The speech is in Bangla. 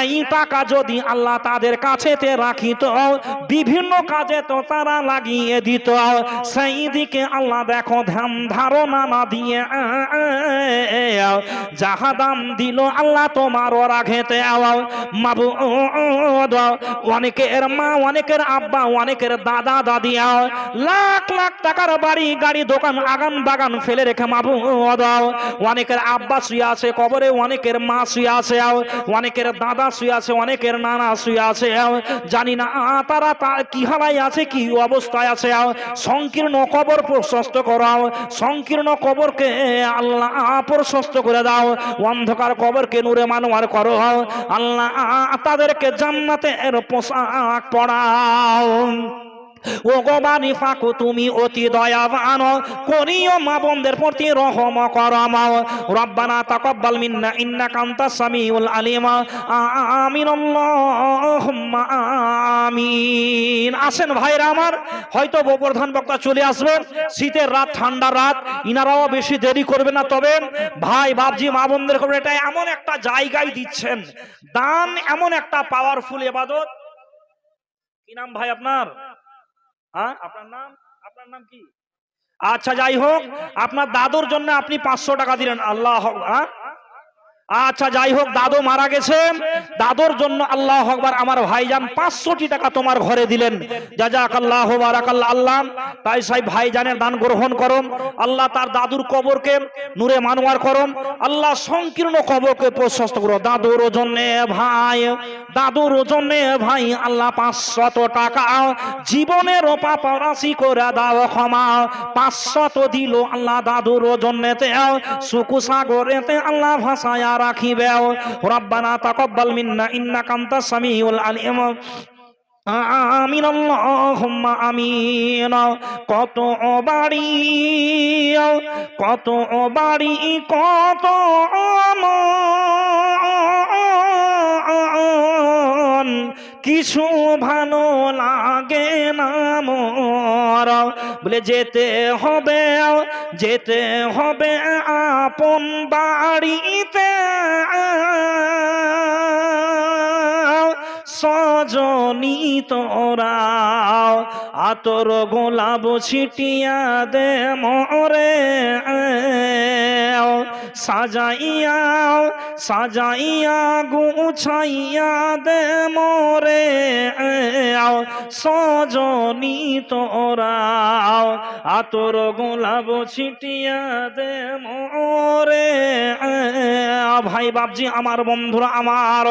এই টাকা যদি আল্লাহ তাদের কাছেতে রাখিত, বিভিন্ন কাজে তো তারা লাগিয়ে দিত। সেই দিকে আল্লাহ দেখো ধ্যান ধারণা না দিয়ে যাহা দাম দিল আল্লাহ তোমারও রাখেতে। মাবুদ, অনেকের মা, অনেকের আব্বা, অনেকের দাদা দাদি লাখ লাখ টাকার বাড়ি গাড়ি দোকান আগান বাগান ফেলে রেখে মাবুদ অনেকের আব্বা শুয়ে আছে কবরে, অনেকের মা শুয়ে আছে, অনেকের দাদা শুয়ে আছে, অনেকের নানা শুয়ে আছে। জানি না তারা কি হালায় আছে, কি অবস্থায় আছে। সংকীর্ণ কবর প্রশস্ত করাও, সংকীর্ণ কবরকে আল্লাহ প্রশস্ত করে দাও, অন্ধকার কবরকে নূরে মানোয়ার করো আল্লাহ, তাদেরকে জান্নাতের পোশাক পরাও। ও গো বানি ফাকু, তুমি অতি দয়াবান, করিও মা বোনদের প্রতি রহম করম। রব্বানা তাকাব্বাল মিন্না ইন্নাকা আনতাস সামিউল আলিম। আমিন আল্লাহুম্মা আমিন। আসেন ভাইরা আমার, হয়তো প্রধান বক্তা চলে আসবেন, শীতের রাত, ঠান্ডার রাত, ইনারাও বেশি দেরি করবে না। তবে ভাই বাপজি মা বোনদের খবর, এটা এমন একটা জায়গায় দিচ্ছেন দান, এমন একটা পাওয়ারফুল ইবাদত। কি নাম ভাই আপনার? হ্যাঁ, আপনার নাম? আপনার নাম কি? আচ্ছা, যাই হোক, আপনার দাদুর জন্য আপনি 500 টাকা দিলেন। আল্লাহ, আচ্ছা যাই হোক, দাদু মারা গেছে, দাদুর জন্য আল্লাহ আকবার, আমার ভাইজান 500টি টাকা তোমার ঘরে দিলেন। জাযাকাল্লাহু বারাকাল্লাহ। আল্লাহ তাই সাহেব ভাইজানের দান গ্রহণ করুন। আল্লাহ তার দাদুর কবরকে নূরে মানোয়ার করুন। আল্লাহ সংকীর্ণ কবরকে প্রশস্ত করো। দাদুর জন্য ভাই, দাদুর জন্য ভাই আল্লাহ 500 টাকা জীবনের পাপ রাশি করে দাও ক্ষমা। 500 দিল আল্লাহ দাদুর জন্যতে, সুকু সাগরেতে আল্লাহ ভাসায় রাখিবে। রব্বানা তাকাব্বাল মিন্না ইন্নাকা আনতাস সামিউল আলিম। আমিন আল্লাহুম্মা আমিন। কত বাড়ি, কত বাড়ি, কত মন, কিছু ভালো লাগে না মোর। বলে যেতে হবে, যেতে হবে আপন বাড়িতে, সজনী তোরা আতর গোলাপ ছিটিয়া দে মোরে, সাজাইয়া সাজাইয়া গুছাইয়া দে মোরে, সজনী তোরা আতর গোলাপ ছিটিয়া দে মোরে। ভাই বাপজি আমার, বন্ধুরা আমার,